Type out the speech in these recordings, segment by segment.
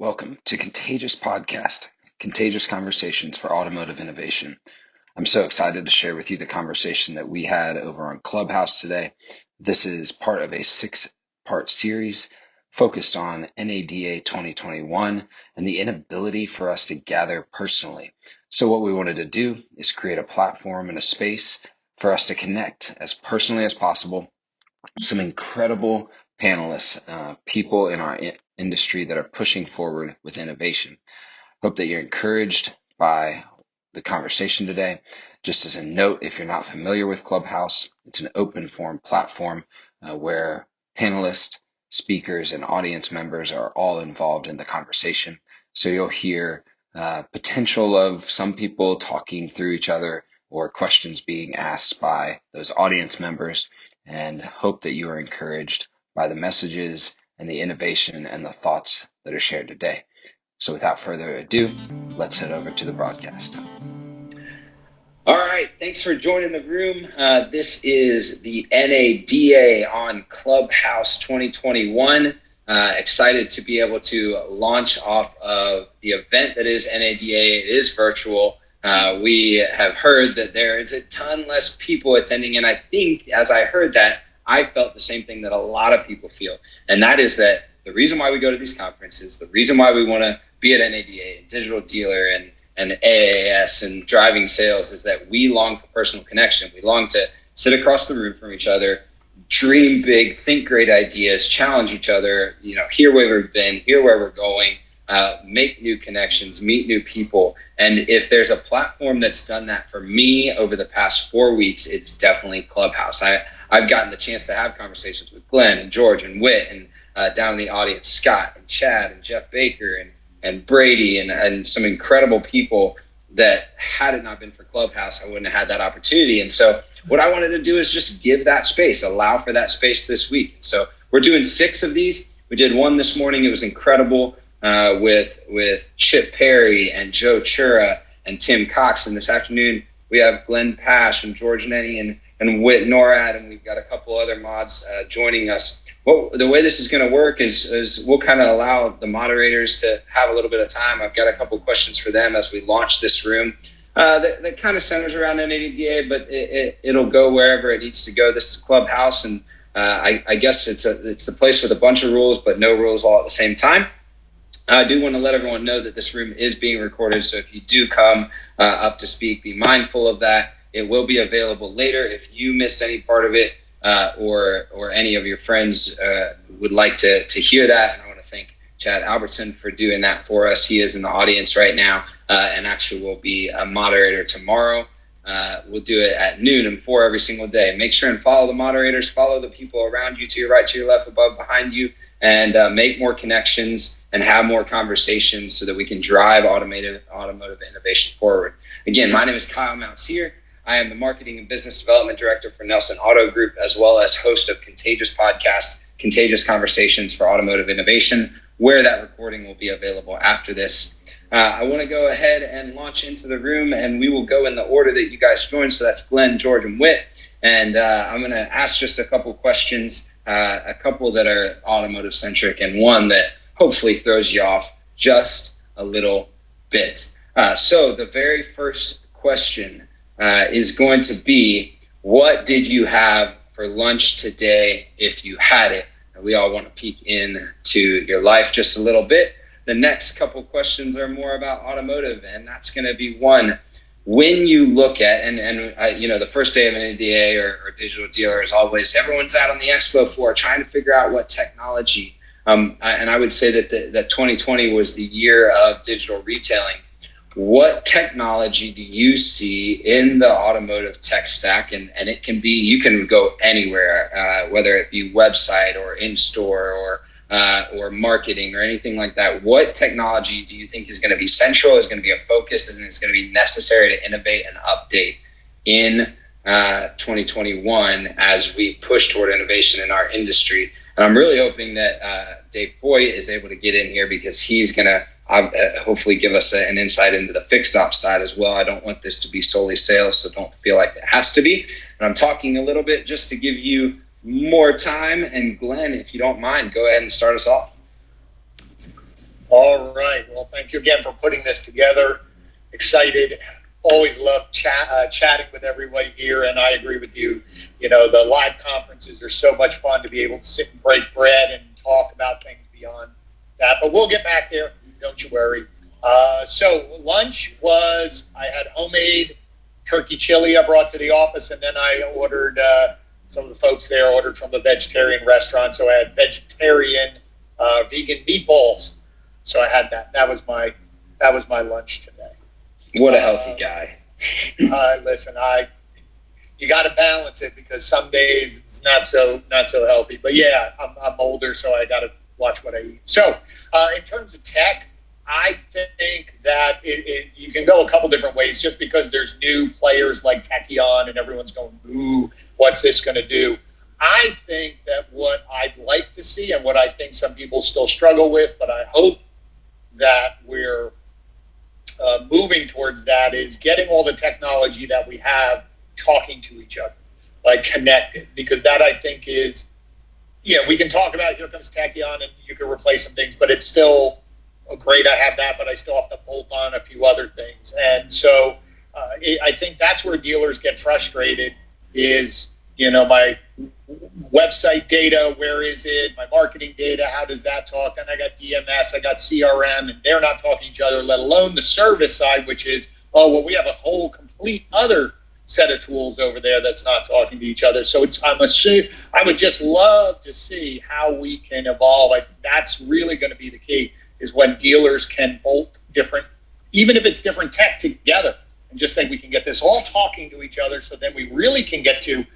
Welcome to Contagious Podcast, Contagious Conversations for Automotive Innovation. I'm so excited to share with you the conversation that we had over on Clubhouse today. This is part of a 6-part series focused on NADA 2021 and the inability for us to gather personally. So what we wanted to do is create a platform and a space for us to connect as personally as possible. Some incredible panelists, people in our industry that are pushing forward with innovation. Hope that you're encouraged by the conversation today. Just as a note, if you're not familiar with Clubhouse, it's an open forum platform where panelists, speakers, and audience members are all involved in the conversation. So you'll hear potential of some people talking through each other or questions being asked by those audience members, and hope that you are encouraged by the messages and the innovation and the thoughts that are shared today. So without further ado, let's head over to the broadcast. All right, thanks for joining the room. This is the NADA on Clubhouse 2021. Excited to be able to launch off of the event that is NADA. It is virtual. We have heard that there is a ton less people attending, and I think as I heard that, I felt the same thing that a lot of people feel, and that is that the reason why we go to these conferences, the reason why we want to be at NADA, Digital Dealer, and AAS and driving sales is that we long for personal connection. We long to sit across the room from each other, dream big, think great ideas, challenge each other, hear where we've been, hear where we're going, make new connections, meet new people. And if there's a platform that's done that for me over the past 4 weeks, it's definitely Clubhouse. I've gotten the chance to have conversations with Glenn and George and Whit and down in the audience, Scott and Chad and Jeff Baker and Brady and some incredible people that had it not been for Clubhouse, I wouldn't have had that opportunity. And so what I wanted to do is just give that space, allow for that space this week. So we're doing 6 of these. We did one this morning. It was incredible with Chip Perry and Joe Chura and Tim Cox. And this afternoon we have Glenn Pasch and George Nenni and Whit Norrad, and we've got a couple other mods joining us. Well, the way this is going to work is we'll kind of allow the moderators to have a little bit of time. I've got a couple questions for them as we launch this room that kind of centers around NADA, but it'll go wherever it needs to go. This is Clubhouse, and I guess it's a place with a bunch of rules, but no rules all at the same time. I do want to let everyone know that this room is being recorded, so if you do come up to speak, be mindful of that. It will be available later. If you missed any part of it or any of your friends would like to hear that, and I want to thank Chad Albertson for doing that for us. He is in the audience right now and actually will be a moderator tomorrow. We'll do it at noon and 4 every single day. Make sure and follow the moderators, follow the people around you, to your right, to your left, above, behind you, and make more connections and have more conversations so that we can drive automotive innovation forward. Again, my name is Kyle Mountsier. I am the Marketing and Business Development Director for Nelson Auto Group, as well as host of Contagious Podcast, Contagious Conversations for Automotive Innovation, where that recording will be available after this. I want to go ahead and launch into the room, and we will go in the order that you guys joined. So that's Glenn, George, and Whit. And I'm going to ask just a couple questions, a couple that are automotive centric, and one that hopefully throws you off just a little bit. So the very first question is going to be, what did you have for lunch today if you had it? And we all want to peek into your life just a little bit. The next couple questions are more about automotive, and that's going to be one. When you look at, and the first day of an NADA or Digital Dealer is always, everyone's out on the expo floor trying to figure out what technology. And I would say that 2020 was the year of digital retailing. What technology do you see in the automotive tech stack? And it can be, you can go anywhere, whether it be website or in-store or marketing or anything like that. What technology do you think is going to be central, is going to be a focus, and is going to be necessary to innovate and update in 2021 as we push toward innovation in our industry? And I'm really hoping that Dave Foy is able to get in here, because he's going to hopefully give us an insight into the fixed ops side as well. I don't want this to be solely sales, so don't feel like it has to be. And I'm talking a little bit just to give you more time. And Glenn, if you don't mind, go ahead and start us off. All right. Well, thank you again for putting this together. Excited. Always love chatting with everybody here, and I agree with you. You know, the live conferences are so much fun to be able to sit and break bread and talk about things beyond that. But we'll get back there. Don't you worry. So lunch was, I had homemade turkey chili I brought to the office, and then I ordered, some of the folks there ordered from a vegetarian restaurant. So I had vegetarian vegan meatballs. So I had that. That was my lunch today. What a healthy guy. Listen, you got to balance it because some days it's not so healthy. But yeah, I'm older, so I got to watch what I eat. So in terms of tech, I think that you can go a couple different ways. Just because there's new players like Techion and everyone's going, ooh, what's this going to do? I think that what I'd like to see and what I think some people still struggle with, but I hope that we're moving towards that, is getting all the technology that we have talking to each other, like connected, because that I think is, we can talk about here comes Techion and you can replace some things, but it's still great. I have that, but I still have to bolt on a few other things. And so I think that's where dealers get frustrated is, my website data, where is it? My marketing data, how does that talk? And I got DMS, I got CRM, and they're not talking to each other, let alone the service side, which is, we have a whole complete other set of tools over there that's not talking to each other. So I would just love to see how we can evolve. I think that's really going to be the key, is when dealers can bolt different, even if it's different tech together, and just say we can get this all talking to each other, so then we really can get to,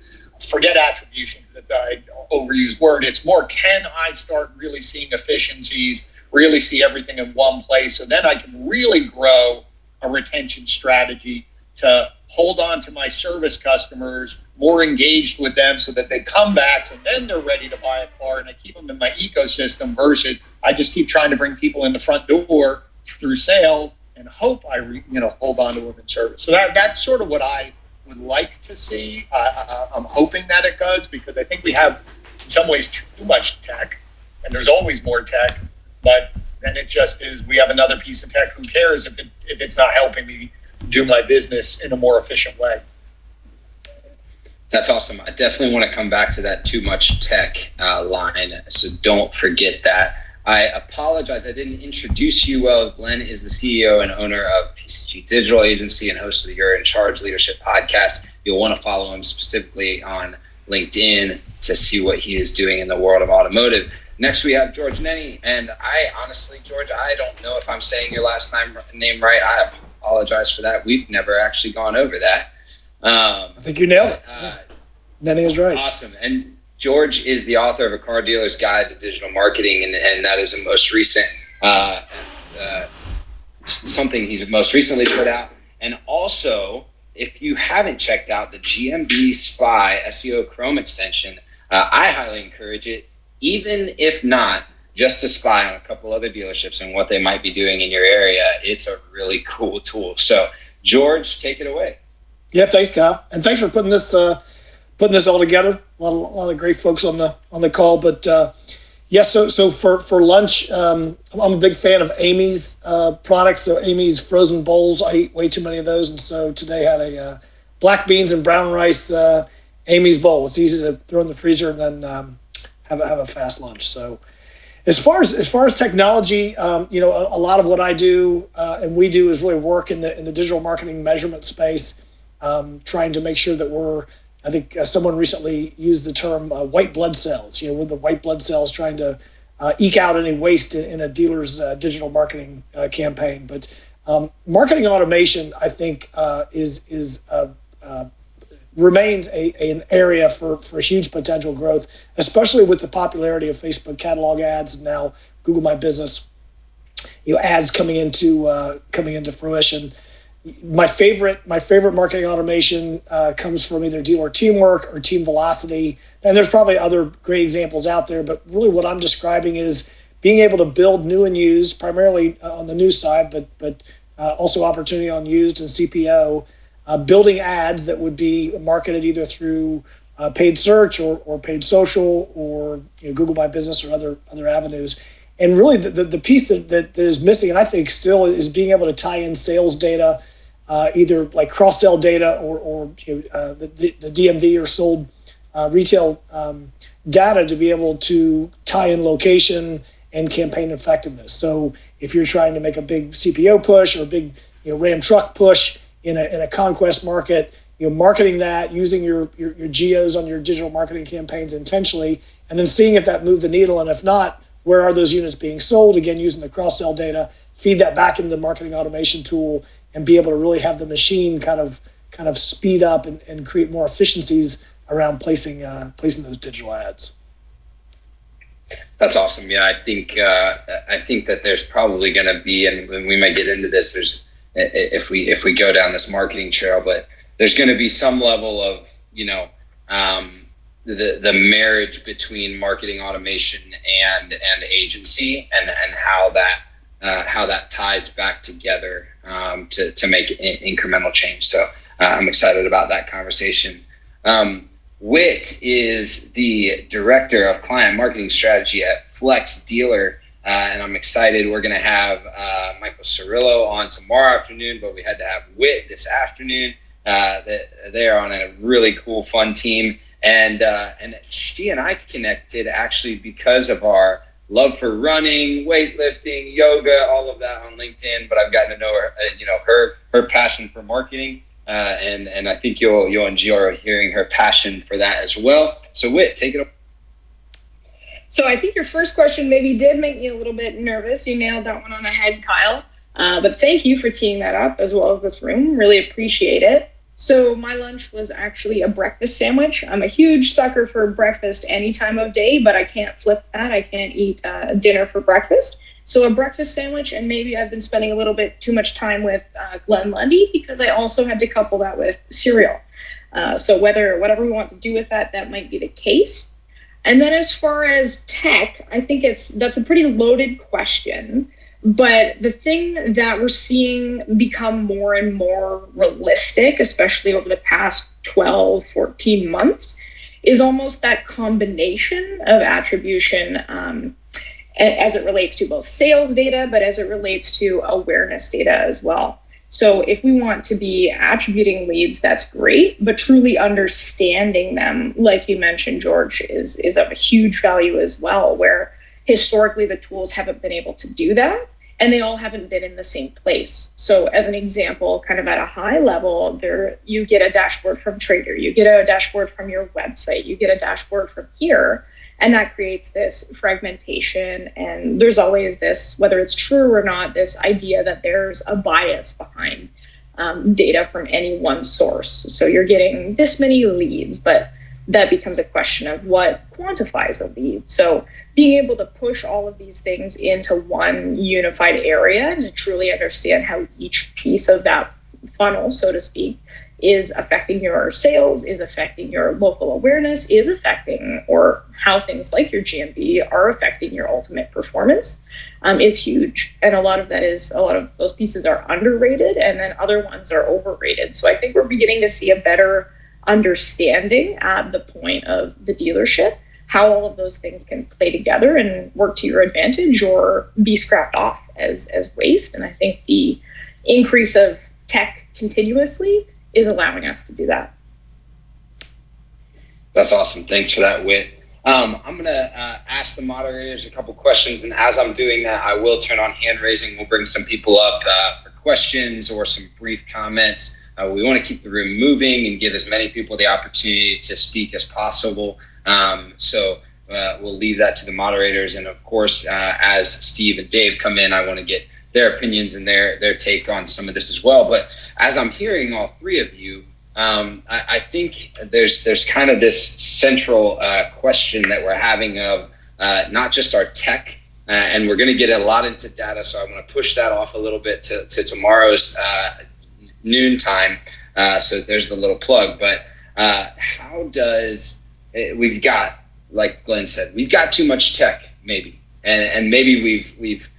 forget attribution, that's an overused word. It's more, can I start really seeing efficiencies, really see everything in one place, so then I can really grow a retention strategy to hold on to my service customers, more engaged with them so that they come back and then they're ready to buy a car, and I keep them in my ecosystem versus I just keep trying to bring people in the front door through sales and hope I hold on to them in service. So that's sort of what I would like to see. I'm hoping that it does, because I think we have in some ways too much tech, and there's always more tech, but then it just is, we have another piece of tech. Who cares if it's not helping me do my business in a more efficient way? That's awesome. I definitely want to come back to that too much tech line, so don't forget that. I apologize, I didn't introduce you well. Glenn is the CEO and owner of PCG Digital Agency and host of the You're in Charge Leadership podcast. You'll want to follow him specifically on LinkedIn to see what he is doing in the world of automotive. Next, we have George Nenni. And I honestly, George, I don't know if I'm saying your last name right. I apologize for that. We've never actually gone over that. I think you nailed it. Nenni is right. Awesome. And George is the author of A Car Dealer's Guide to Digital Marketing, and that is a most recent something he's most recently put out. And also, if you haven't checked out the GMB Spy SEO Chrome extension, I highly encourage it, even if not just to spy on a couple other dealerships and what they might be doing in your area. It's a really cool tool. So, George, take it away. Yeah, thanks, Kyle, and thanks for putting this all together. A lot of great folks on the call, but so for lunch, I'm a big fan of Amy's products. So Amy's frozen bowls, I eat way too many of those, and so today I had a black beans and brown rice Amy's bowl. It's easy to throw in the freezer and then have a fast lunch. So as far as technology, a lot of what I do and we do is really work in the digital marketing measurement space, trying to make sure that we're, I think someone recently used the term white blood cells. With the white blood cells, trying to eke out any waste in a dealer's digital marketing campaign. But marketing automation, I think, remains an area for huge potential growth, especially with the popularity of Facebook catalog ads and now Google My Business, ads coming into fruition. My favorite marketing automation comes from either dealer teamwork or team velocity. And there's probably other great examples out there, but really what I'm describing is being able to build new and used, primarily on the new side, but also opportunity on used and CPO, building ads that would be marketed either through paid search or paid social or Google My Business or other avenues. And really the piece that is missing, and I think still, is being able to tie in sales data, either like cross-sell data or the DMV or sold retail data, to be able to tie in location and campaign effectiveness. So if you're trying to make a big CPO push or a big Ram truck push in a conquest market, marketing that, using your geos on your digital marketing campaigns intentionally, and then seeing if that moved the needle, and if not, where are those units being sold? Again, using the cross-sell data, feed that back into the marketing automation tool, and be able to really have the machine kind of speed up and create more efficiencies around placing those digital ads. That's awesome. Yeah, I think that there's probably going to be, and we might get into this, if we go down this marketing trail, but there's going to be some level of the marriage between marketing automation and agency, and how that ties back together to make incremental change. So I'm excited about that conversation. Whit is the director of client marketing strategy at Flex Dealer, and I'm excited. We're going to have Michael Cirillo on tomorrow afternoon, but we had to have Whit this afternoon. They're on a really cool, fun team, and she and I connected actually because of our love for running, weightlifting, yoga, all of that on LinkedIn. But I've gotten to know her, her passion for marketing. And I think you'll enjoy hearing her passion for that as well. So Whit, take it away. So I think your first question maybe did make me a little bit nervous. You nailed that one on the head, Kyle. But thank you for teeing that up, as well as this room. Really appreciate it. So my lunch was actually a breakfast sandwich. I'm a huge sucker for breakfast any time of day, but I can't flip that. I can't eat dinner for breakfast. So a breakfast sandwich, and maybe I've been spending a little bit too much time with Glenn Lundy, because I also had to couple that with cereal. So whatever we want to do with that might be the case. And then as far as tech, I think that's a pretty loaded question. But the thing that we're seeing become more and more realistic, especially over the past 12, 14 months, is almost that combination of attribution as it relates to both sales data, but as it relates to awareness data as well. So if we want to be attributing leads, that's great, but truly understanding them, like you mentioned, George, is of a huge value as well, where historically the tools haven't been able to do that, and they all haven't been in the same place. So as an example, kind of at a high level, you get a dashboard from Trader, you get a dashboard from your website, you get a dashboard from here, and that creates this fragmentation. And there's always this, whether it's true or not, this idea that there's a bias behind data from any one source. So you're getting this many leads, but that becomes a question of what quantifies a lead. So being able to push all of these things into one unified area and to truly understand how each piece of that funnel, so to speak, is affecting your sales, is affecting your local awareness, is affecting, or how things like your GMV are affecting your ultimate performance, is huge. And a lot of those pieces are underrated, and then other ones are overrated. So I think we're beginning to see a better understanding at the point of the dealership, how all of those things can play together and work to your advantage or be scrapped off as waste. And I think the increase of tech continuously is allowing us to do that. That's awesome. Thanks for that, Whit. I'm going to ask the moderators a couple questions, and as I'm doing that, I will turn on hand raising. We'll bring some people up for questions or some brief comments. We want to keep the room moving and give as many people the opportunity to speak as possible. So we'll leave that to the moderators. And of course, as Steve and Dave come in, I want to get their opinions and their take on some of this as well. But as I'm hearing all three of you, I think there's kind of this central question that we're having of not just our tech, and we're going to get a lot into data, so I'm going to push that off a little bit to tomorrow's noon time. So there's the little plug. But how does we've got, like Glenn said, we've got too much tech, maybe, and maybe we've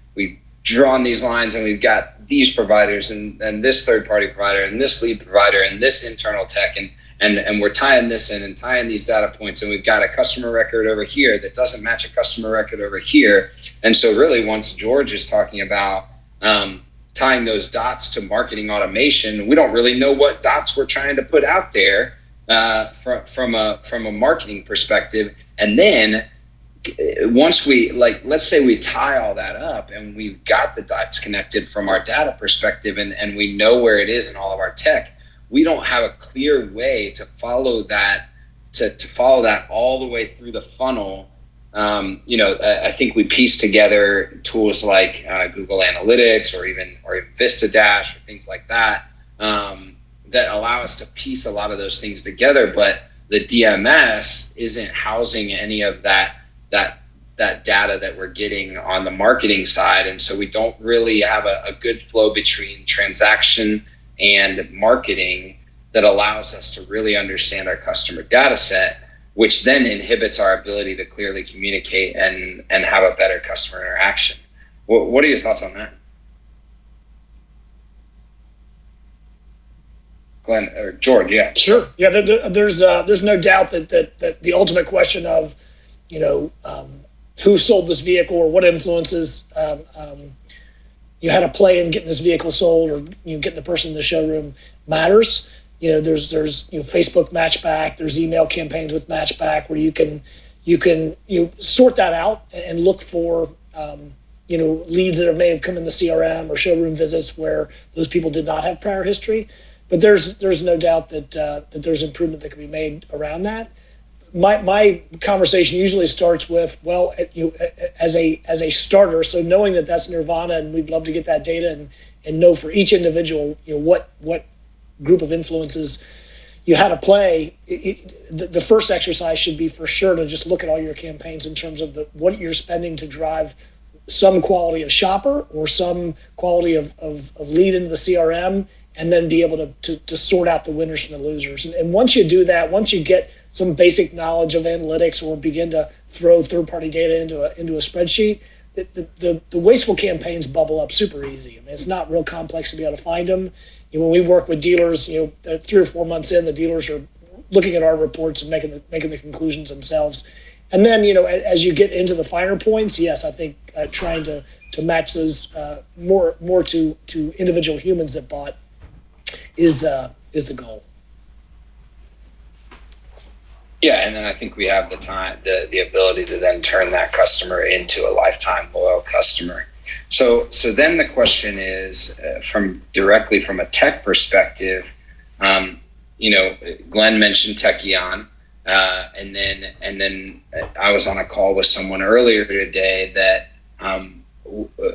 drawn these lines, and we've got these providers and this third-party provider and this lead provider and this internal tech, and we're tying this in and tying these data points, and we've got a customer record over here that doesn't match a customer record over here. And so really once George is talking about tying those dots to marketing automation, we don't really know what dots we're trying to put out there from a marketing perspective. And then once we, like, let's say we tie all that up and we've got the dots connected from our data perspective, and we know where it is in all of our tech, we don't have a clear way to follow that, to follow that all the way through the funnel. I think we piece together tools like Google Analytics or even VistaDash or things like that, that allow us to piece a lot of those things together. But the DMS isn't housing any of that data that we're getting on the marketing side. And so we don't really have a good flow between transaction and marketing that allows us to really understand our customer data set, which then inhibits our ability to clearly communicate and have a better customer interaction. What are your thoughts on that? Glenn or George? Yeah. Sure. Yeah. There's no doubt that the ultimate question of, who sold this vehicle or what influences you had to play in getting this vehicle sold or getting the person in the showroom matters. There's Facebook matchback, there's email campaigns with matchback where you can sort that out and look for leads that may have come in the CRM or showroom visits where those people did not have prior history. But there's no doubt that there's improvement that can be made around that. My conversation usually starts with, well, as a starter, so knowing that that's nirvana, and we'd love to get that data and know for each individual, what group of influences you had to play. The first exercise should be for sure to just look at all your campaigns in terms of what you're spending to drive some quality of shopper or some quality of lead into the CRM, and then be able to sort out the winners from the losers. And once you do that, once you get some basic knowledge of analytics or begin to throw third-party data into a spreadsheet, the wasteful campaigns bubble up super easy. I mean, it's not real complex to be able to find them. When we work with dealers, 3 or 4 months in, the dealers are looking at our reports and making the conclusions themselves. And then, as you get into the finer points, yes, I think trying to match those more to individual humans that bought is the goal. Yeah, and then I think we have the time, the ability to then turn that customer into a lifetime loyal customer. So then the question is, directly from a tech perspective, Glenn mentioned Techion, and then I was on a call with someone earlier today that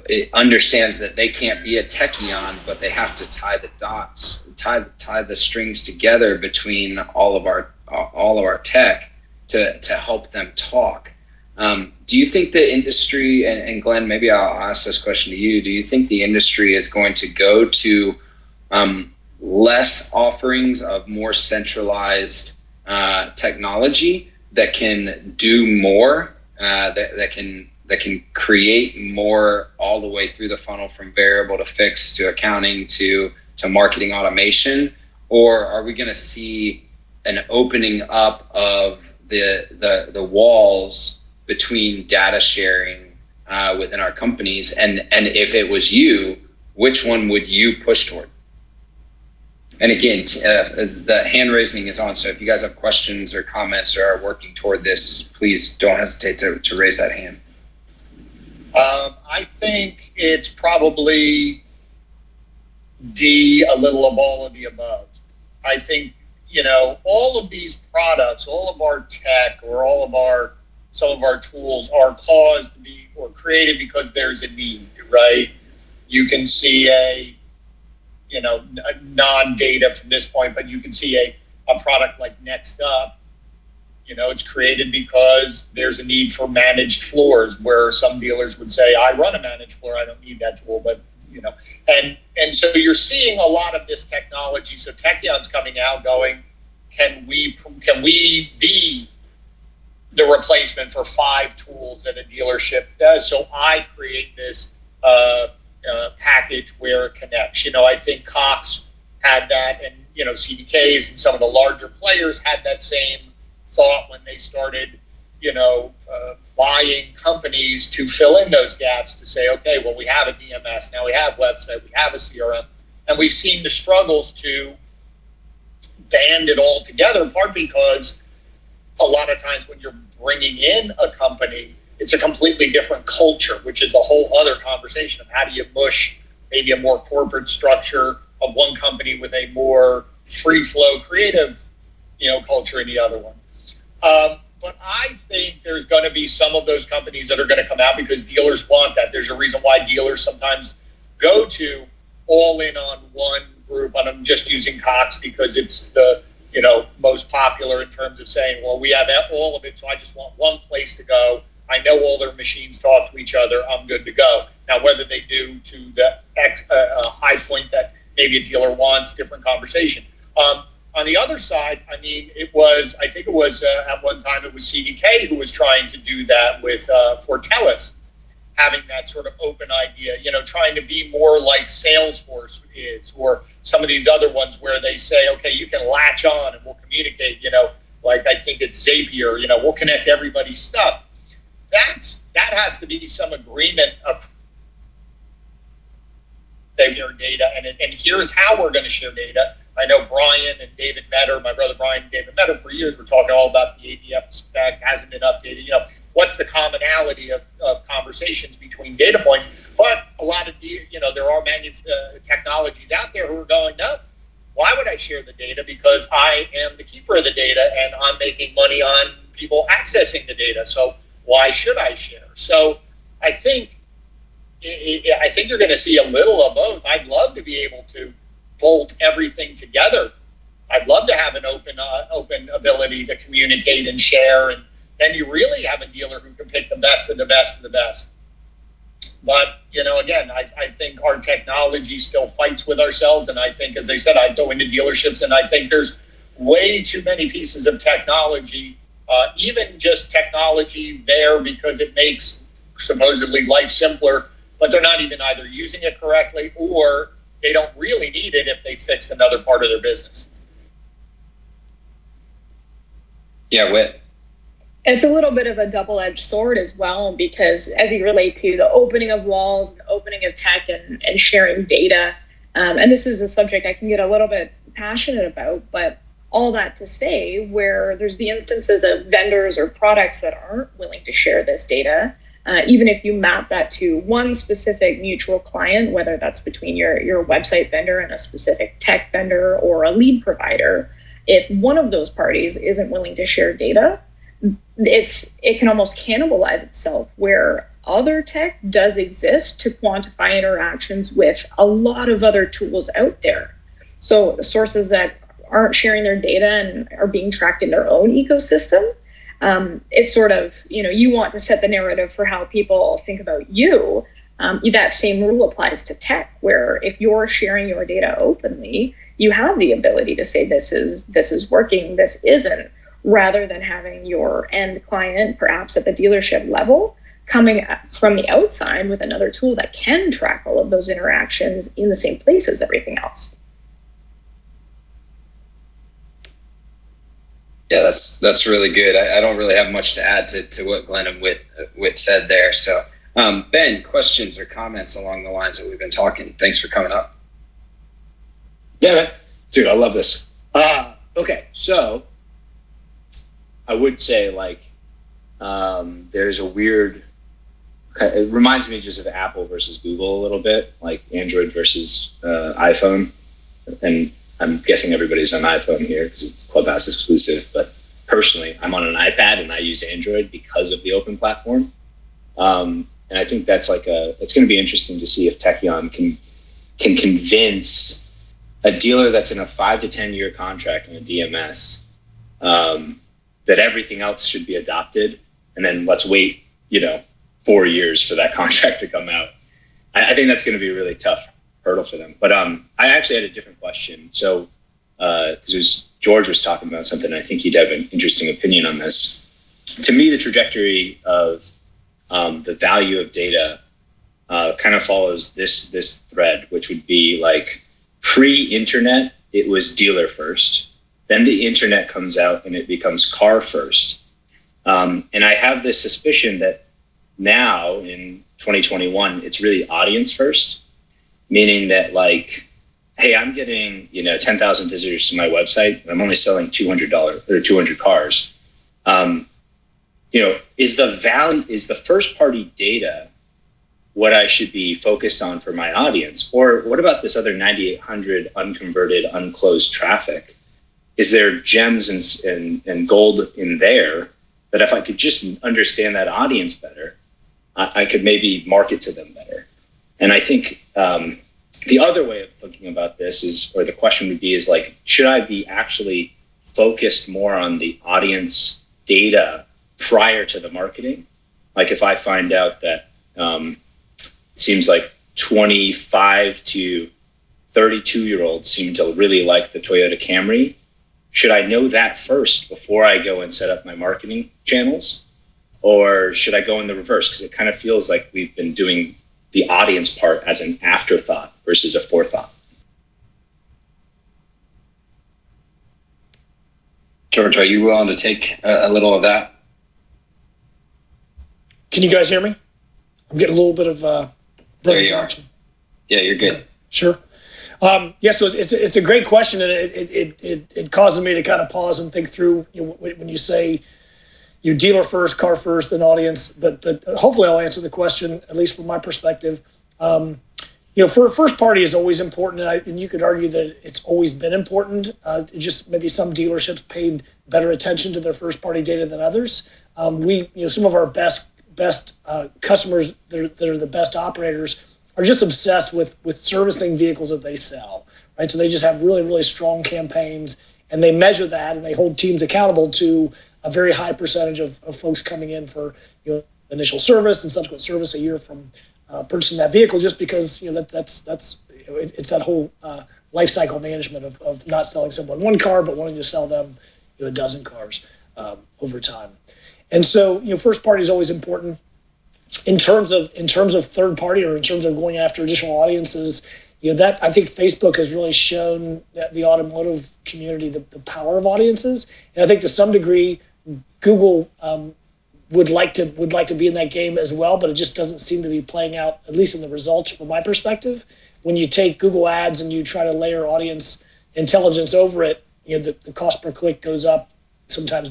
it understands that they can't be a Techion, but they have to tie the dots, tie the strings together between all of our tech to help them talk. Do you think the industry, and Glenn, maybe I'll ask this question to you, do you think the industry is going to go to less offerings of more centralized technology that can do more, that can create more all the way through the funnel from variable to fixed to accounting to marketing automation? Or are we going to see an opening up of the walls between data sharing within our companies? And if it was you, which one would you push toward? And again, the hand raising is on. So if you guys have questions or comments or are working toward this, please don't hesitate to raise that hand. I think it's probably D, a little of all of the above. I think, all of these products, all of our tech or some of our tools are caused to be or created because there's a need, right? You can see a non-data from this point, but you can see a product like Next Up, it's created because there's a need for managed floors where some dealers would say, I run a managed floor, I don't need that tool, but and so you're seeing a lot of this technology. So Techion's coming out going, can we be the replacement for 5 tools that a dealership does? So I create this package where it connects. I think Cox had that, and CDKs and some of the larger players had that same thought when they started buying companies to fill in those gaps to say, okay, well, we have a DMS, now we have website, we have a CRM, and we've seen the struggles to band it all together, in part because a lot of times when you're bringing in a company, it's a completely different culture, which is a whole other conversation of how do you mush maybe a more corporate structure of one company with a more free flow creative, culture in the other one. But I think there's going to be some of those companies that are going to come out because dealers want that. There's a reason why dealers sometimes go to all in on one group. And I'm just using Cox because it's the most popular in terms of saying, well, we have all of it, so I just want one place to go. I know all their machines talk to each other. I'm good to go. Now, whether they do to the high point that maybe a dealer wants, different conversation. On the other side, I think it was at one time it was CDK who was trying to do that with Fortellis, having that sort of open idea, trying to be more like Salesforce is, or some of these other ones where they say, okay, you can latch on and we'll communicate, like I think it's Zapier, we'll connect everybody's stuff. That has to be some agreement of they share data, and here's how we're going to share data. I know Brian and David Metter, my brother Brian and David Metter, for years, we're talking all about the ADF spec, hasn't been updated. What's the commonality of conversations between data points? But a lot of, there are technologies out there who are going, no, why would I share the data? Because I am the keeper of the data and I'm making money on people accessing the data. So why should I share? So I think you're going to see a little of both. I'd love to be able to bolt everything together. I'd love to have an open ability to communicate and share, and then you really have a dealer who can pick the best of the best of the best. But again, I think our technology still fights with ourselves, and I think, as I said, I go into dealerships and I think there's way too many pieces of technology, even just technology there because it makes supposedly life simpler, but they're not even either using it correctly or they don't really need it if they fixed another part of their business. Yeah, Whit. It's a little bit of a double-edged sword as well, because as you relate to the opening of walls, the opening of tech and sharing data, and this is a subject I can get a little bit passionate about, but all that to say where there's the instances of vendors or products that aren't willing to share this data, even if you map that to one specific mutual client, whether that's between your website vendor and a specific tech vendor or a lead provider, if one of those parties isn't willing to share data, it can almost cannibalize itself, where other tech does exist to quantify interactions with a lot of other tools out there. So the sources that aren't sharing their data and are being tracked in their own ecosystem, it's sort of, you want to set the narrative for how people think about you. That same rule applies to tech, where if you're sharing your data openly, you have the ability to say this is working, this isn't, rather than having your end client, perhaps at the dealership level, coming from the outside with another tool that can track all of those interactions in the same place as everything else. Yeah, that's really good. I don't really have much to add to what Glenn and Whit said there. So, Ben, questions or comments along the lines that we've been talking? Thanks for coming up. Yeah, man. Dude, I love this. Okay, so I would say there's a weird, it reminds me just of Apple versus Google a little bit, like Android versus iPhone. And I'm guessing everybody's on iPhone here because it's Clubhouse exclusive, but personally, I'm on an iPad and I use Android because of the open platform. And I think that's it's going to be interesting to see if Techion can convince a dealer that's in a 5 to 10 year contract in a DMS that everything else should be adopted, and then let's wait 4 years for that contract to come out. I think that's going to be a really tough hurdle for them. But I actually had a different question. So because George was talking about something, I think he'd have an interesting opinion on this. To me, the trajectory of the value of data kind of follows this thread, which would be like pre-internet, it was dealer first. Then the internet comes out and it becomes car first. And I have this suspicion that now in 2021, it's really audience first, meaning that like, hey, I'm getting 10,000 visitors to my website, and I'm only selling $200 or 200 cars. Is the first party data what I should be focused on for my audience? Or what about this other 9,800 unconverted, unclosed traffic? Is there gems and gold in there that if I could just understand that audience better, I could maybe market to them better? And I think the other way of thinking about this or the question would be is like, should I be actually focused more on the audience data prior to the marketing? Like if I find out that it seems like 25 to 32-year-olds seem to really like the Toyota Camry, should I know that first before I go and set up my marketing channels? Or should I go in the reverse? Because it kind of feels like we've been doing the audience part as an afterthought versus a forethought. George, are you willing to take a little of that? Can you guys hear me? I'm getting a little bit of there you are. Yeah, you're good. Okay. Sure. So it's a great question, and it causes me to kind of pause and think through when you say you dealer first, car first, then audience. But hopefully I'll answer the question, at least from my perspective. For first party is always important, and you could argue that it's always been important. Just maybe some dealerships paid better attention to their first party data than others. Some of our best customers that are the best operators are just obsessed with servicing vehicles that they sell, right? So they just have really, really strong campaigns, and they measure that, and they hold teams accountable to a very high percentage of folks coming in for initial service and subsequent service a year from purchasing that vehicle, just because it's that whole life cycle management of not selling someone one car, but wanting to sell them a dozen cars over time. And so, first party is always important. In terms of third party, or in terms of going after additional audiences, that I think Facebook has really shown the automotive community the power of audiences. And I think to some degree, Google would like to be in that game as well, but it just doesn't seem to be playing out, at least in the results from my perspective. When you take Google Ads and you try to layer audience intelligence over it, the cost per click goes up sometimes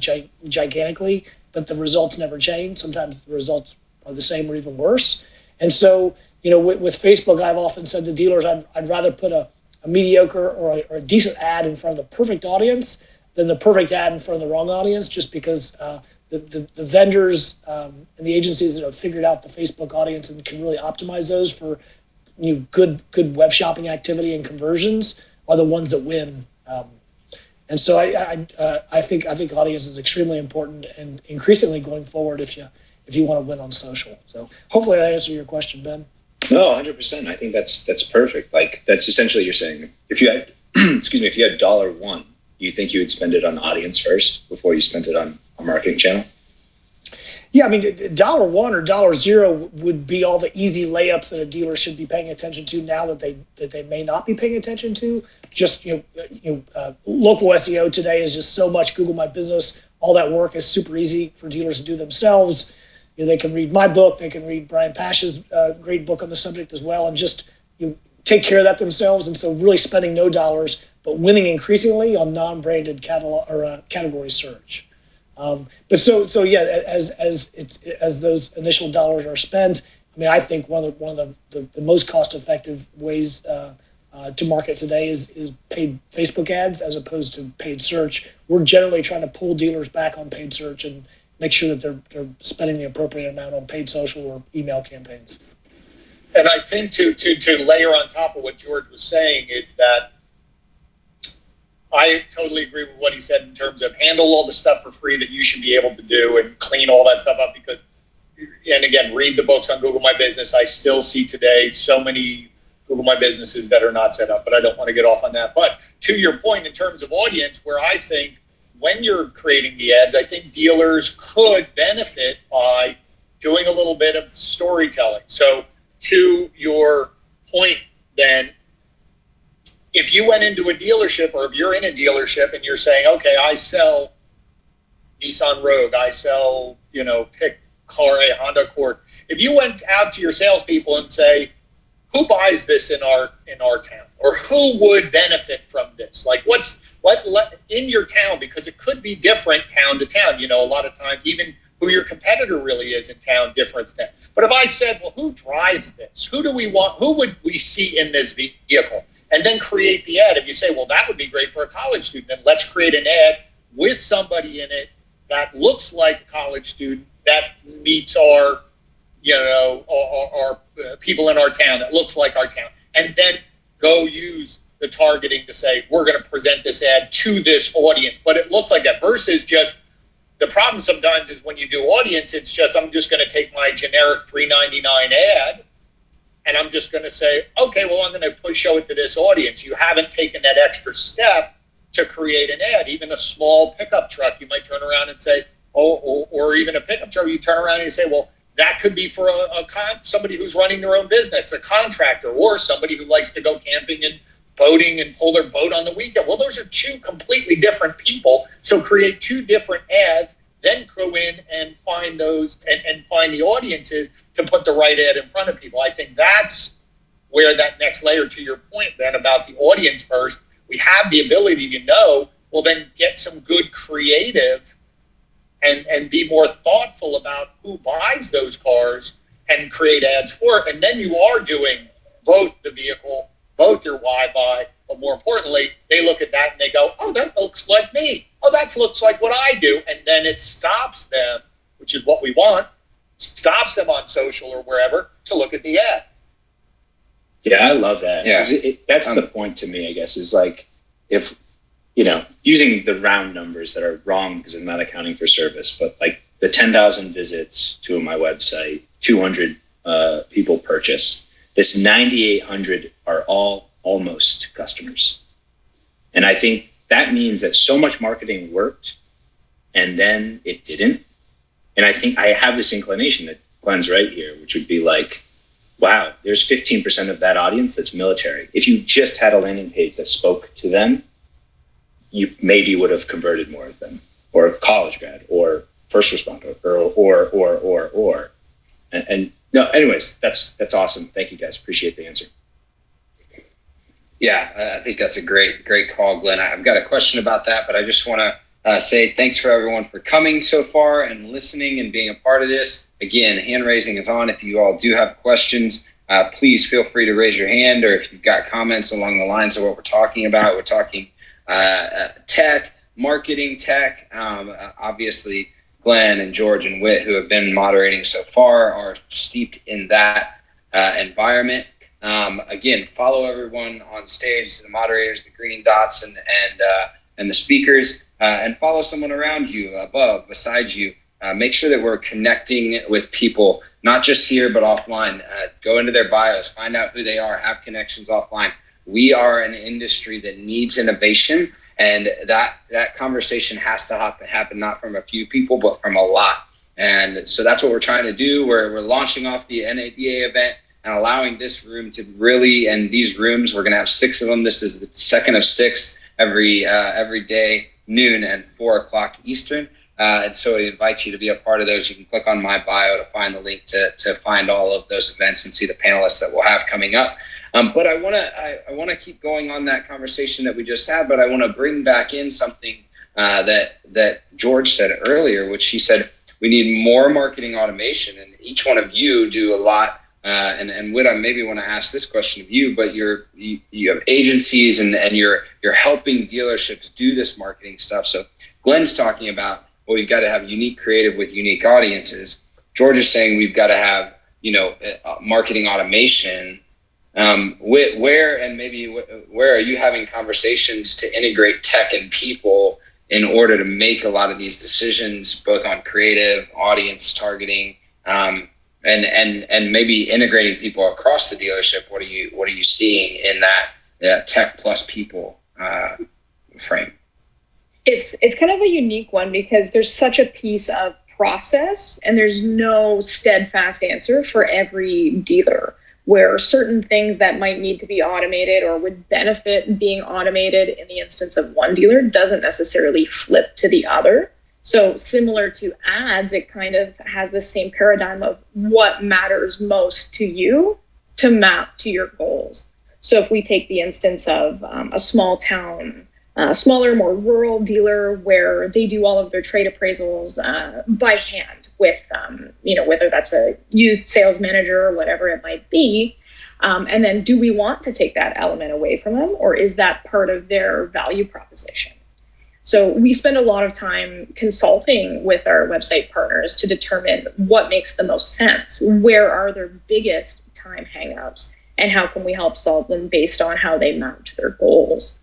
gigantically, but the results never change. Sometimes the results are the same or even worse. And so, with Facebook, I've often said to dealers, I'd rather put a mediocre or a decent ad in front of the perfect audience than the perfect ad in front of the wrong audience, just because the vendors and the agencies that have figured out the Facebook audience and can really optimize those for good web shopping activity and conversions are the ones that win. And so I think audience is extremely important, and increasingly going forward if you want to win on social. So hopefully I answered your question, Ben. No, 100%. I think that's perfect. Like that's essentially you're saying if you had if you had $1, you think you would spend it on audience first before you spent it on a marketing channel? Yeah, I mean, $1 or $0 would be all the easy layups that a dealer should be paying attention to now that they may not be paying attention to. Just local SEO today is just so much. Google My Business, all that work is super easy for dealers to do themselves. They can read my book, they can read Brian Pasch's great book on the subject as well, and just take care of that themselves. And so, really spending no dollars, but winning increasingly on non-branded category search. But so yeah, as those initial dollars are spent, I mean, I think one of the most cost-effective ways to market today is paid Facebook ads as opposed to paid search. We're generally trying to pull dealers back on paid search and make sure that they're spending the appropriate amount on paid social or email campaigns. And I think to layer on top of what George was saying is that I totally agree with what he said in terms of handle all the stuff for free that you should be able to do and clean all that stuff up, because, and again, read the books on Google My Business. I still see today so many Google My Businesses that are not set up, but I don't want to get off on that. But to your point in terms of audience, where I think when you're creating the ads, I think dealers could benefit by doing a little bit of storytelling. So to your point, then, if you went into a dealership, or if you're in a dealership and you're saying, okay, I sell Nissan Rogue. I sell, pick car, a Honda Accord. If you went out to your salespeople and say, who buys this in our town, or who would benefit from this? Like what in your town, because it could be different town to town. A lot of times, even who your competitor really is in town different. But if I said, well, who drives this? Who do we want? Who would we see in this vehicle? And then create the ad. If you say, well, that would be great for a college student, then let's create an ad with somebody in it that looks like a college student, that meets our people in our town, that looks like our town, and then go use the targeting to say, we're going to present this ad to this audience. But it looks like that versus just, the problem sometimes is when you do audience, it's just, I'm just going to take my generic $3.99 ad and I'm just going to say, okay, well, I'm going to show it to this audience. You haven't taken that extra step to create an ad. Even a small pickup truck, you might turn around and say, or even a pickup truck, you turn around and you say, well, that could be for somebody who's running their own business, a contractor, or somebody who likes to go camping and boating and pull their boat on the weekend. Well, those are two completely different people. So create two different ads, then go in and find those and find the audiences to put the right ad in front of people. I think that's where that next layer, to your point, Ben, about the audience first, we have the ability to know, well, then get some good creative and be more thoughtful about who buys those cars and create ads for it. And then you are doing both the vehicle, both your why buy, but more importantly, they look at that and they go, oh, that looks like me. Oh, that looks like what I do. And then it stops them, which is what we want, stops them on social or wherever to look at the ad. Yeah, I love that. Yeah. That's the point to me, I guess, is like, if, using the round numbers that are wrong because I'm not accounting for service, but like the 10,000 visits to my website, 200 people purchase, this 9,800 are all almost customers. And I think that means that so much marketing worked and then it didn't. And I think I have this inclination that Glenn's right here, which would be like, wow, there's 15% of that audience that's military. If you just had a landing page that spoke to them, you maybe would have converted more of them, or college grad, or first responder, or. And no, anyways, that's awesome. Thank you guys. Appreciate the answer. Yeah, I think that's a great call, Glenn. I've got a question about that, but I just want to say thanks for everyone for coming so far and listening and being a part of this. Again, hand raising is on. If you all do have questions, please feel free to raise your hand, or if you've got comments along the lines of what we're talking about. We're talking tech, marketing tech. Obviously, Glenn and George and Whit, who have been moderating so far, are steeped in that environment. Again, follow everyone on stage, the moderators, the green dots, and the speakers, and follow someone around you, above, beside you. Make sure that we're connecting with people, not just here, but offline. Go into their bios, find out who they are, have connections offline. We are an industry that needs innovation, and that conversation has to happen not from a few people, but from a lot. And so that's what we're trying to do. We're launching off the NADA event and allowing this room to really, and these rooms, we're going to have 6 of them. This is the second of 6 every day, noon and 4:00 Eastern. And so I invite you to be a part of those. You can click on my bio to find the link to find all of those events and see the panelists that we'll have coming up. But I want to keep going on that conversation that we just had, but I want to bring back in something that George said earlier, which he said we need more marketing automation, and each one of you do a lot. And Whit, I maybe want to ask this question of you, but you have agencies and you're helping dealerships do this marketing stuff. So Glenn's talking about, well, we've got to have unique creative with unique audiences. George is saying we've got to have marketing automation. Where are you having conversations to integrate tech and people in order to make a lot of these decisions, both on creative, audience targeting, and maybe integrating people across the dealership? What are you seeing in that tech plus people frame? It's kind of a unique one because there's such a piece of process and there's no steadfast answer for every dealer, where certain things that might need to be automated or would benefit being automated in the instance of one dealer doesn't necessarily flip to the other. So similar to ads, it kind of has the same paradigm of what matters most to you to map to your goals. So if we take the instance of a small town, smaller, more rural dealer where they do all of their trade appraisals by hand with, whether that's a used sales manager or whatever it might be. And then do we want to take that element away from them, or is that part of their value proposition? So we spend a lot of time consulting with our website partners to determine what makes the most sense. Where are their biggest time hangups, and how can we help solve them based on how they map to their goals?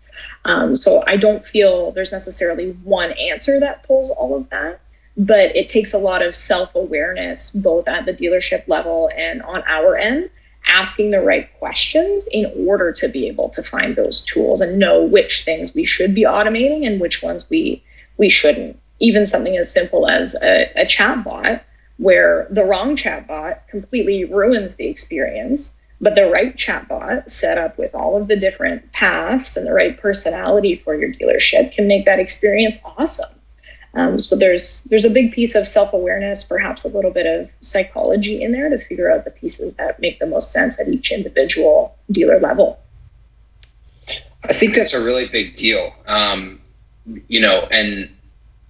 So I don't feel there's necessarily one answer that pulls all of that, but it takes a lot of self-awareness, both at the dealership level and on our end, asking the right questions in order to be able to find those tools and know which things we should be automating and which ones we shouldn't. Even something as simple as a chatbot, where the wrong chatbot completely ruins the experience, but the right chatbot set up with all of the different paths and the right personality for your dealership can make that experience awesome. So there's a big piece of self-awareness, perhaps a little bit of psychology in there to figure out the pieces that make the most sense at each individual dealer level. I think that's a really big deal. And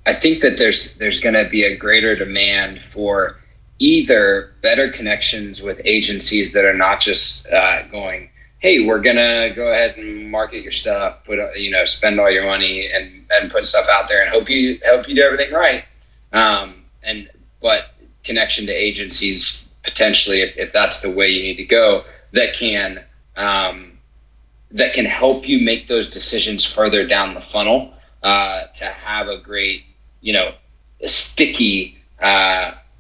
I think that there's going to be a greater demand for either better connections with agencies that are not just going, hey, we're going to go ahead and market your stuff, spend all your money and put stuff out there and hope you do everything right. But connection to agencies, potentially, if that's the way you need to go, that can help you make those decisions further down the funnel, to have a great,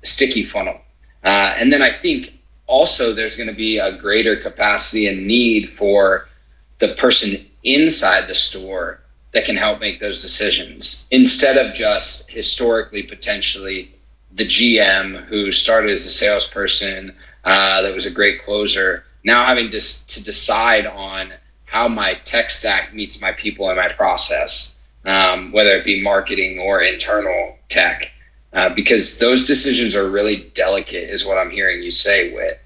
sticky funnel. And then I think also there's going to be a greater capacity and need for the person inside the store that can help make those decisions, instead of just historically potentially the GM who started as a salesperson that was a great closer, now having to decide on how my tech stack meets my people and my process, whether it be marketing or internal tech. Because those decisions are really delicate, is what I'm hearing you say, Whit.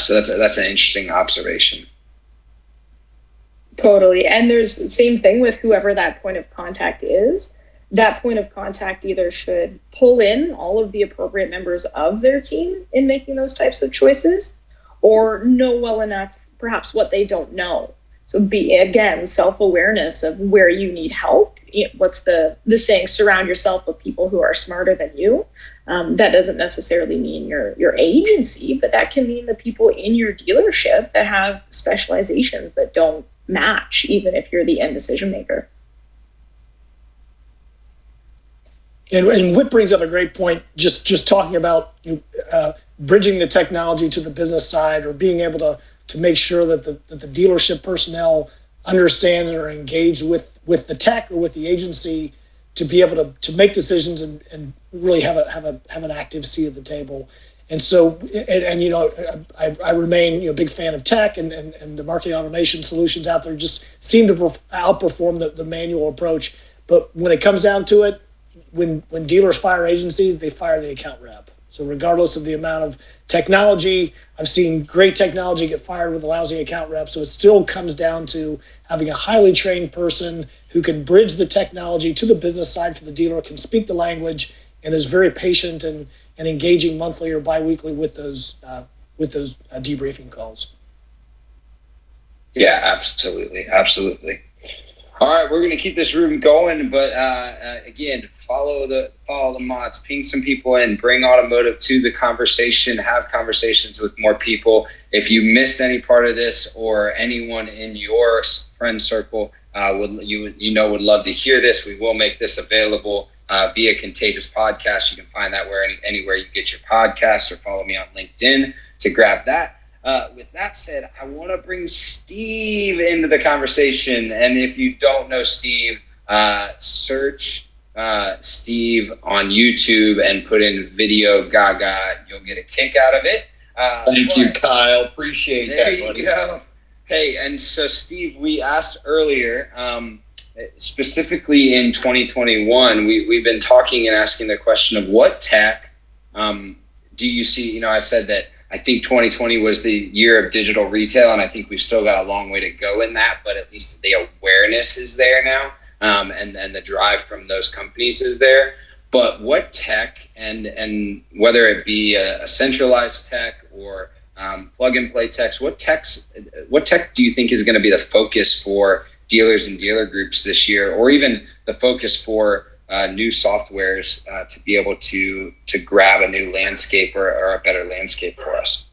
So that's an interesting observation. Totally. And there's the same thing with whoever that point of contact is. That point of contact either should pull in all of the appropriate members of their team in making those types of choices, or know well enough perhaps what they don't know. So be, again, self-awareness of where you need help. What's the saying, surround yourself with people who are smarter than you. That doesn't necessarily mean your agency, but that can mean the people in your dealership that have specializations that don't match, even if you're the end decision maker. And Whit brings up a great point, just talking about bridging the technology to the business side, or being able to make sure that the dealership personnel understand or engage with the tech or with the agency to be able to make decisions and really have an active seat at the table. And so, I remain a big fan of tech, and the marketing automation solutions out there just seem to outperform the manual approach. But when it comes down to it, when dealers fire agencies, they fire the account rep. So regardless of the amount of technology, I've seen great technology get fired with a lousy account rep. So it still comes down to having a highly trained person who can bridge the technology to the business side for the dealer, can speak the language, and is very patient and engaging monthly or biweekly with those debriefing calls. Yeah, absolutely. All right, we're going to keep this room going, but again, follow the mods, ping some people in, bring automotive to the conversation, have conversations with more people. If you missed any part of this, or anyone in your friend circle would love to hear this, we will make this available via Contagious Podcast. You can find that anywhere you get your podcasts, or follow me on LinkedIn to grab that. With that said, I want to bring Steve into the conversation. And if you don't know Steve, search Steve on YouTube and put in Video Gaga. You'll get a kick out of it. Thank you, Kyle. Appreciate that, buddy. There you go. Hey, and so Steve, we asked earlier, specifically in 2021, we've been talking and asking the question of what tech do you see? I said that I think 2020 was the year of digital retail, and I think we've still got a long way to go in that, but at least the awareness is there now, and the drive from those companies is there. But what tech, and whether it be a centralized tech or plug and play techs, what tech do you think is going to be the focus for dealers and dealer groups this year, or even the focus for new softwares to be able to grab a new landscape or a better landscape for us?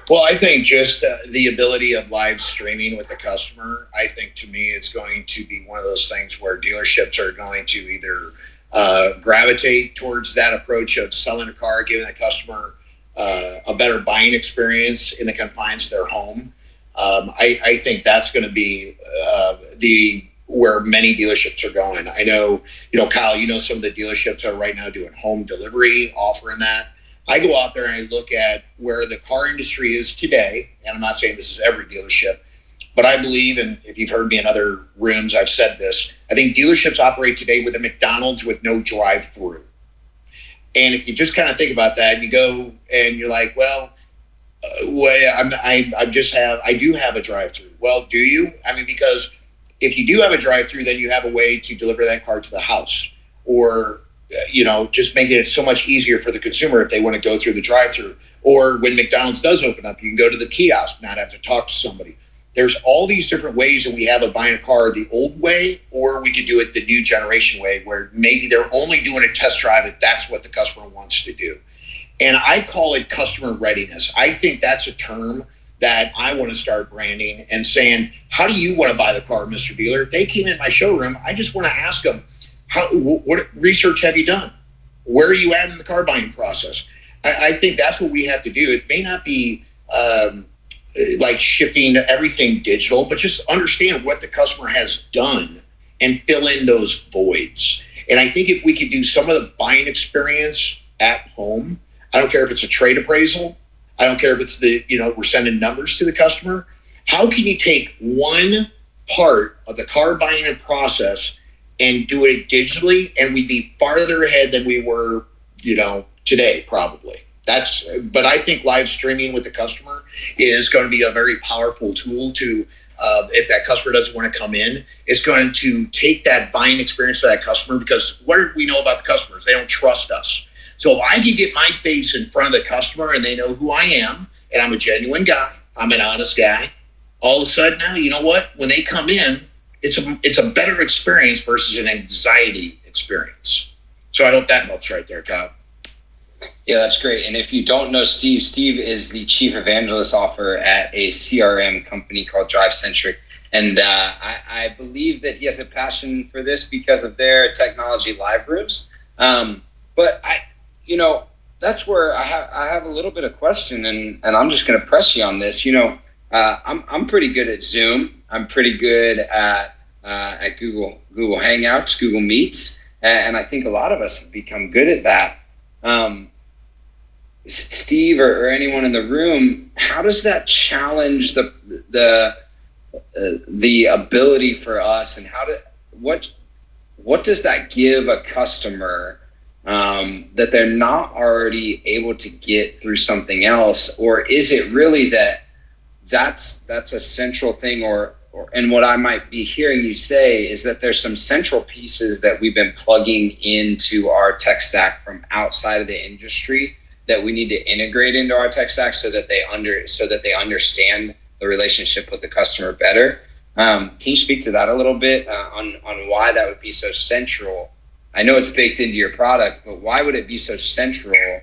Well, I think just the ability of live streaming with the customer, I think to me it's going to be one of those things where dealerships are going to either gravitate towards that approach of selling a car, giving the customer a better buying experience in the confines of their home. I think that's going to be where many dealerships are going. I know, Kyle, some of the dealerships are right now doing home delivery, offering that. I go out there and I look at where the car industry is today, and I'm not saying this is every dealership, but I believe, and if you've heard me in other rooms, I've said this, I think dealerships operate today with a McDonald's with no drive-through. And if you just kind of think about that, you go and you're like, well, I do have a drive-through. Well, do you? Because if you do have a drive-through, then you have a way to deliver that car to the house, or just making it so much easier for the consumer if they want to go through the drive-through. Or when McDonald's does open up, you can go to the kiosk, not have to talk to somebody. There's all these different ways that we have of buying a car the old way, or we could do it the new generation way, where maybe they're only doing a test drive if that's what the customer wants to do. And I call it customer readiness. I think that's a term that I want to start branding and saying, how do you want to buy the car, Mr. Dealer? If they came in my showroom, I just want to ask them, what research have you done? Where are you at in the car buying process? I think that's what we have to do. It may not be like shifting everything digital, but just understand what the customer has done and fill in those voids. And I think if we could do some of the buying experience at home, I don't care if it's a trade appraisal, I don't care if it's we're sending numbers to the customer. How can you take one part of the car buying process and do it digitally, and we'd be farther ahead than we were, today, probably. But I think live streaming with the customer is going to be a very powerful tool to, if that customer doesn't want to come in, it's going to take that buying experience for that customer, because what do we know about the customers? They don't trust us. So if I can get my face in front of the customer and they know who I am, and I'm a genuine guy, I'm an honest guy, all of a sudden now, you know what? When they come in, it's a better experience versus an anxiety experience. So I hope that helps right there, Kyle. Yeah, that's great. And if you don't know Steve is the chief evangelist officer at a CRM company called DriveCentric. And I believe that he has a passion for this because of their technology live rooms. But that's where I have a little bit of question, and I'm just going to press you on this. I'm pretty good at Zoom. I'm pretty good at Google Hangouts, Google Meets, and I think a lot of us have become good at that. Steve or anyone in the room, how does that challenge the ability for us, and what does that give a customer that they're not already able to get through something else? Or is it really that's a central thing, and what I might be hearing you say is that there's some central pieces that we've been plugging into our tech stack from outside of the industry that we need to integrate into our tech stack so that they understand the relationship with the customer better. Can you speak to that a little bit on why that would be so central? I know it's baked into your product, but why would it be so central,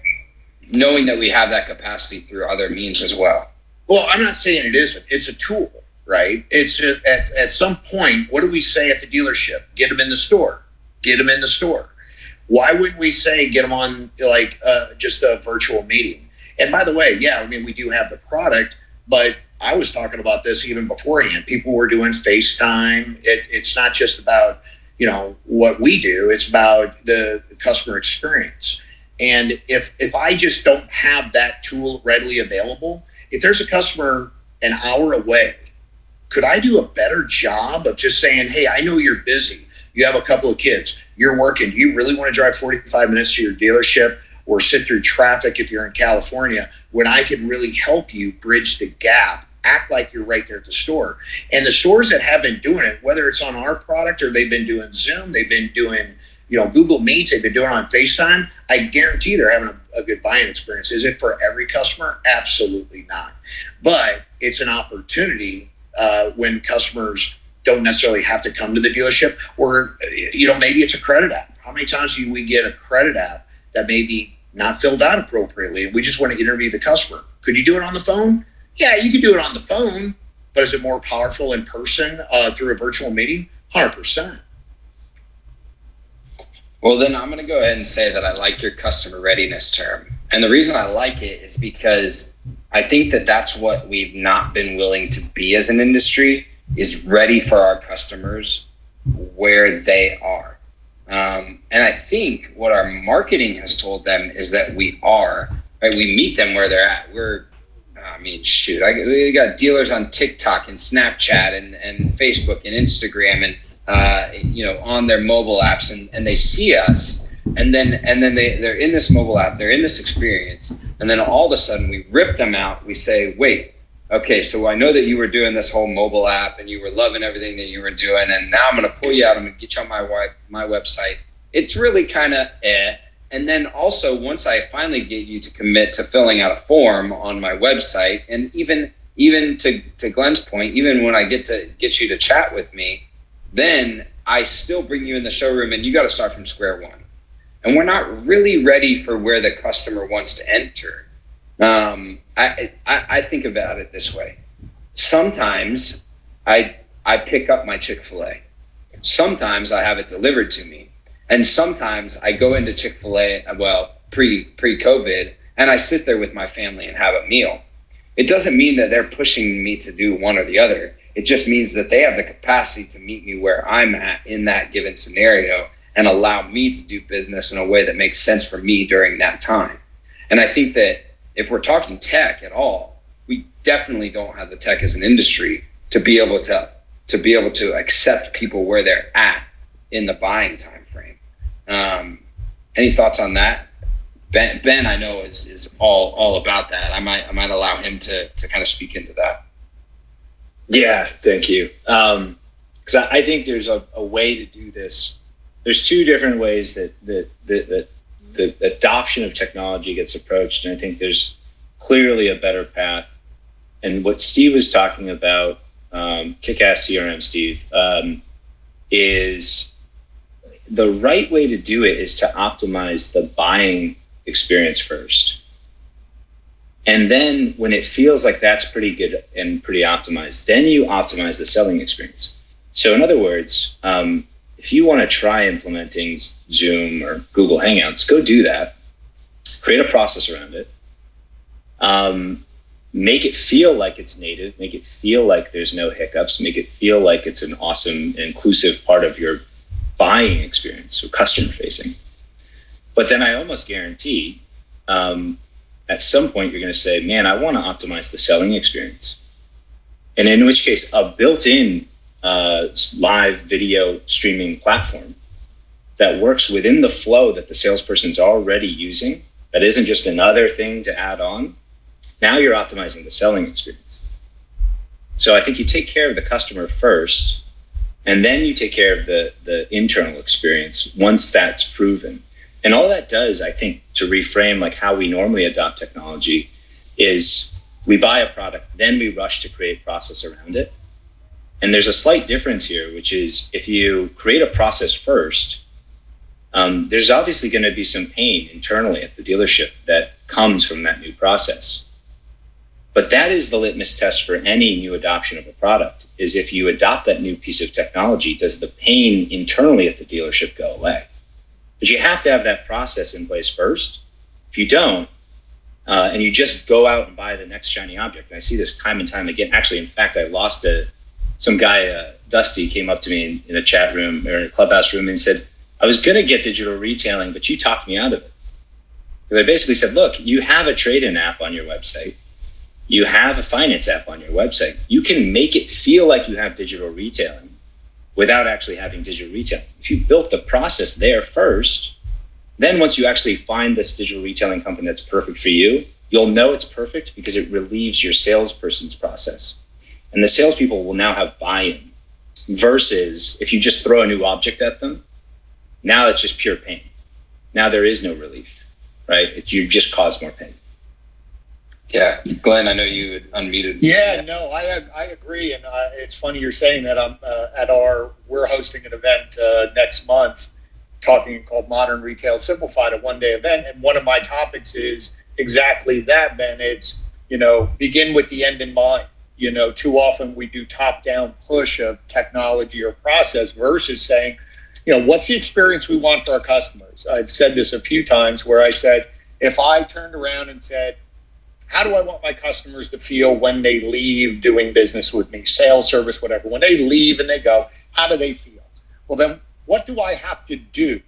knowing that we have that capacity through other means as well? Well, I'm not saying it isn't. It's a tool, right? It's at some point, what do we say at the dealership? Get them in the store. Get them in the store. Why wouldn't we say get them on just a virtual meeting? And by the way, we do have the product, but I was talking about this even beforehand. People were doing FaceTime. It's not just about what we do. It's about the customer experience. And if I just don't have that tool readily available, if there's a customer an hour away could I do a better job of just saying, hey, I know you're busy. You have a couple of kids. You're working. Do you really want to drive 45 minutes to your dealership or sit through traffic if you're in California when I could really help you bridge the gap, act like you're right there at the store? And the stores that have been doing it, whether it's on our product or they've been doing Zoom, they've been doing, Google Meets, they've been doing it on FaceTime, I guarantee they're having a good buying experience. Is it for every customer? Absolutely not. But it's an opportunity when customers don't necessarily have to come to the dealership, or maybe it's a credit app. How many times do we get a credit app that may be not filled out appropriately, and we just want to interview the customer? Could you do it on the phone? Yeah, you can do it on the phone, but is it more powerful in person through a virtual meeting? 100%. Well, then I'm going to go ahead and say that I like your customer readiness term. And the reason I like it is because I think that that's what we've not been willing to be as an industry, is ready for our customers where they are. And I think what our marketing has told them is that we are, right? We meet them where they're at. We got dealers on TikTok and Snapchat and Facebook and Instagram and, on their mobile apps, and they see us, and then they're in this mobile app, they're in this experience, and then all of a sudden we rip them out. We say, wait, okay, so I know that you were doing this whole mobile app and you were loving everything that you were doing, and now I'm going to pull you out. I'm going to get you on my website. It's really kind of And then also, once I finally get you to commit to filling out a form on my website, and even to Glenn's point, even when I get you to chat with me, then I still bring you in the showroom and you got to start from square one. And we're not really ready for where the customer wants to enter. I think about it this way. Sometimes I pick up my Chick-fil-A. Sometimes I have it delivered to me. And sometimes I go into Chick-fil-A, pre-COVID, and I sit there with my family and have a meal. It doesn't mean that they're pushing me to do one or the other. It just means that they have the capacity to meet me where I'm at in that given scenario and allow me to do business in a way that makes sense for me during that time. And I think that if we're talking tech at all, we definitely don't have the tech as an industry to be able to accept people where they're at in the buying time frame. Any thoughts on that? Ben, I know is all about that. I might allow him to kind of speak into that. Yeah, thank you. Because I think there's a way to do this. There's two different ways that the adoption of technology gets approached, and I think there's clearly a better path. And what Steve was talking about, kick-ass CRM, Steve, is the right way to do it is to optimize the buying experience first. And then when it feels like that's pretty good and pretty optimized, then you optimize the selling experience. So in other words, if you want to try implementing Zoom or Google Hangouts, go do that. Create a process around it. Make it feel like it's native. Make it feel like there's no hiccups. Make it feel like it's an awesome, inclusive part of your buying experience, so customer facing. But then I almost guarantee at some point you're going to say, man, I want to optimize the selling experience. And in which case, a built-in live video streaming platform that works within the flow that the salesperson's already using, that isn't just another thing to add on, now you're optimizing the selling experience. So I think you take care of the customer first, and then you take care of the internal experience once that's proven. And all that does, I think, to reframe like how we normally adopt technology, is we buy a product, then we rush to create process around it. And there's a slight difference here, which is if you create a process first, there's obviously going to be some pain internally at the dealership that comes from that new process. But that is the litmus test for any new adoption of a product, is if you adopt that new piece of technology, does the pain internally at the dealership go away? But you have to have that process in place first. If you don't, and you just go out and buy the next shiny object, and I see this time and time again. Actually, in fact, I lost some guy, Dusty, came up to me in a chat room or in a clubhouse room and said, I was going to get digital retailing, but you talked me out of it. Because I basically said, look, you have a trade-in app on your website. You have a finance app on your website. You can make it feel like you have digital retailing without actually having digital retailing. If you built the process there first, then once you actually find this digital retailing company that's perfect for you, you'll know it's perfect because it relieves your salesperson's process. And the salespeople will now have buy-in versus if you just throw a new object at them, now it's just pure pain. Now there is no relief, right? You just cause more pain. Yeah, Glenn, I know you had unmuted. Yeah, no, I agree, and it's funny you're saying that. I'm we're hosting an event next month, called Modern Retail Simplified, a one-day event, and one of my topics is exactly that. Ben, it's begin with the end in mind. Too often we do top-down push of technology or process versus saying, what's the experience we want for our customers? I've said this a few times where I said, if I turned around and said, how do I want my customers to feel when they leave doing business with me, sales, service, whatever? When they leave and they go, how do they feel? Well, then what do I have to do,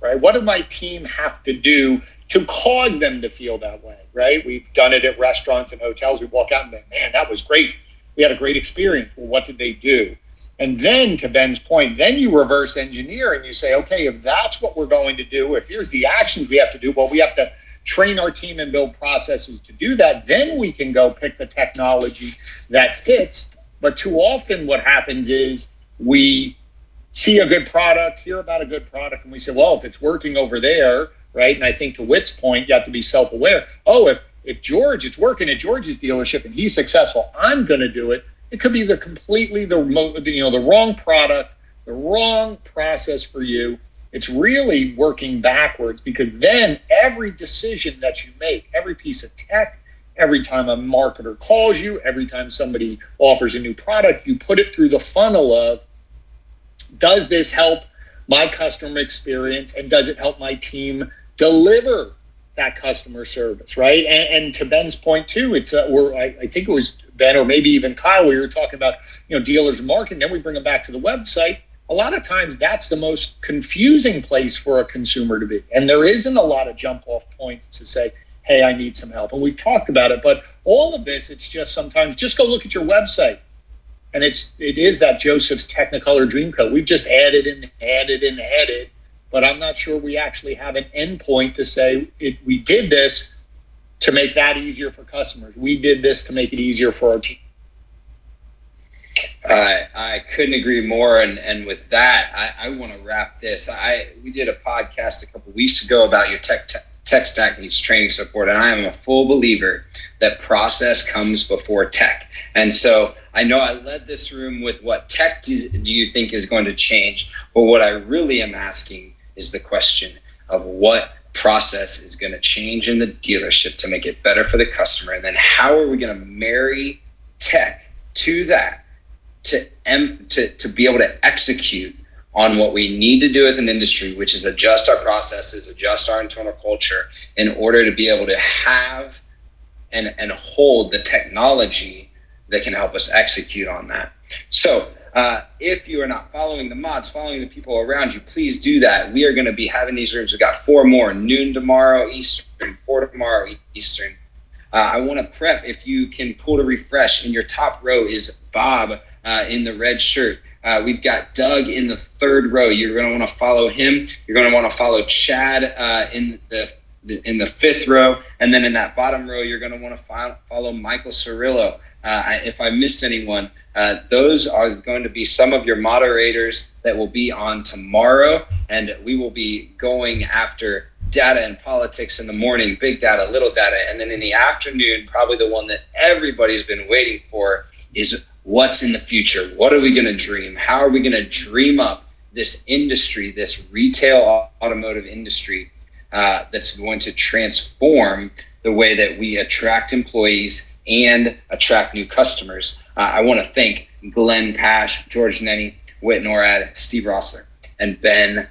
right? What do my team have to do to cause them to feel that way, right? We've done it at restaurants and hotels. We walk out and go, man, that was great. We had a great experience. Well, what did they do? And then to Ben's point, then you reverse engineer and you say, okay, if that's what we're going to do, if here's the actions we have to do, well, we have to train our team and build processes to do that. Then we can go pick the technology that fits. But too often what happens is we see a good product, hear about a good product, and we say, well, if it's working over there, right? And I think to Whit's point, you have to be self-aware. Oh, if it's working at George's dealership and he's successful, I'm going to do it. It could be the wrong product, the wrong process for you. It's really working backwards, because then every decision that you make, every piece of tech, every time a marketer calls you, every time somebody offers a new product, you put it through the funnel of, does this help my customer experience, and does it help my team deliver that customer service, right? And to Ben's point too, it's I think it was Ben or maybe even Kyle, we were talking about dealers marketing. Then we bring them back to the website. A lot of times that's the most confusing place for a consumer to be, and there isn't a lot of jump off points to say, hey, I need some help. And we've talked about it, but all of this, it's just sometimes just go look at your website. And it is that Joseph's Technicolor dream code. We've just added, but I'm not sure we actually have an endpoint to say we did this to make that easier for customers. We did this to make it easier for our team. I couldn't agree more. And with that, I want to wrap this. We did a podcast a couple of weeks ago about your tech stack needs training support. And I am a full believer that process comes before tech. And so I know I led this room with what tech do you think is going to change? But what I really am asking is the question of what process is going to change in the dealership to make it better for the customer. And then how are we going to marry tech to that to be able to execute on what we need to do as an industry, which is adjust our processes, adjust our internal culture in order to be able to have and hold the technology that can help us execute on that. So if you are not following the mods, following the people around you, please do that. We are going to be having these rooms. We've got 4 more, noon tomorrow Eastern, 4 tomorrow Eastern. I want to prep, if you can pull to refresh, in your top row is Bob in the red shirt. We've got Doug in the 3rd row. You're going to want to follow him. You're going to want to follow Chad in the 5th row. And then in that bottom row, you're going to want to follow Michael Cirillo. If I missed anyone, those are going to be some of your moderators that will be on tomorrow. And we will be going after data and politics in the morning, big data, little data. And then in the afternoon, probably the one that everybody's been waiting for is what's in the future? What are we going to dream? How are we going to dream up this industry, this retail automotive industry that's going to transform the way that we attract employees and attract new customers? I want to thank Glenn Pasch, George Nenni, Whit Norrad, Steve Roessler, and Ben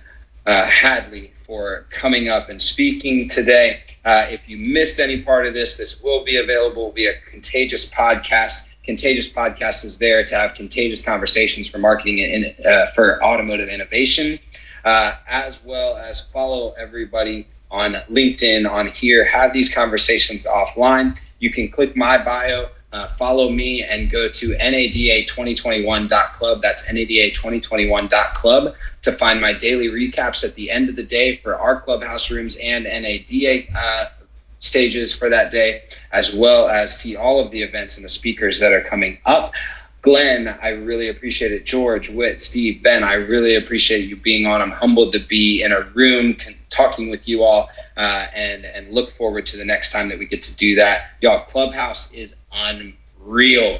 Hadley for coming up and speaking today. If you missed any part of this will be available via Contagious Podcast. Contagious Podcast is there to have contagious conversations for marketing and for automotive innovation, as well as follow everybody on LinkedIn, on here, have these conversations offline. you can click my bio, follow me, and go to NADA2021.club. That's NADA2021.club to find my daily recaps at the end of the day for our clubhouse rooms and NADA stages for that day, as well as see all of the events and the speakers that are coming up. Glenn, I really appreciate it. George, Whit, Steve, Ben, I really appreciate you being on. I'm humbled to be in a room talking with you all, and look forward to the next time that we get to do that. Y'all, Clubhouse is unreal.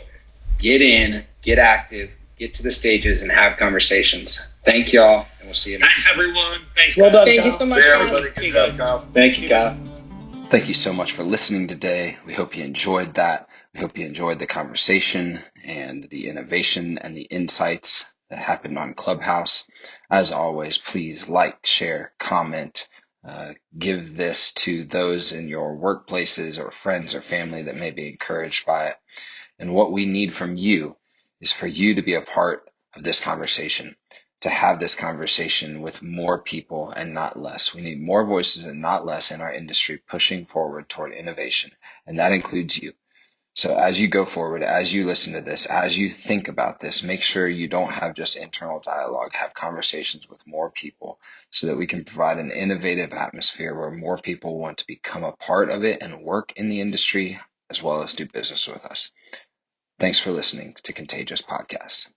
Get in, get active, get to the stages, and have conversations. Thank y'all, and we'll see you next time. Thanks, everyone. Thanks, Well Kyle. done, Thank Kyle. you so much, Yeah, guys. everybody. Good job, Kyle. Thank you, Kyle. Thank you so much for listening today. We hope you enjoyed that. We hope you enjoyed the conversation and the innovation and the insights that happened on Clubhouse. As always, please like, share, comment, give this to those in your workplaces or friends or family that may be encouraged by it. And what we need from you is for you to be a part of this conversation, to have this conversation with more people and not less. We need more voices and not less in our industry pushing forward toward innovation, and that includes you. So as you go forward, as you listen to this, as you think about this, make sure you don't have just internal dialogue, have conversations with more people so that we can provide an innovative atmosphere where more people want to become a part of it and work in the industry as well as do business with us. Thanks for listening to Contagious Podcast.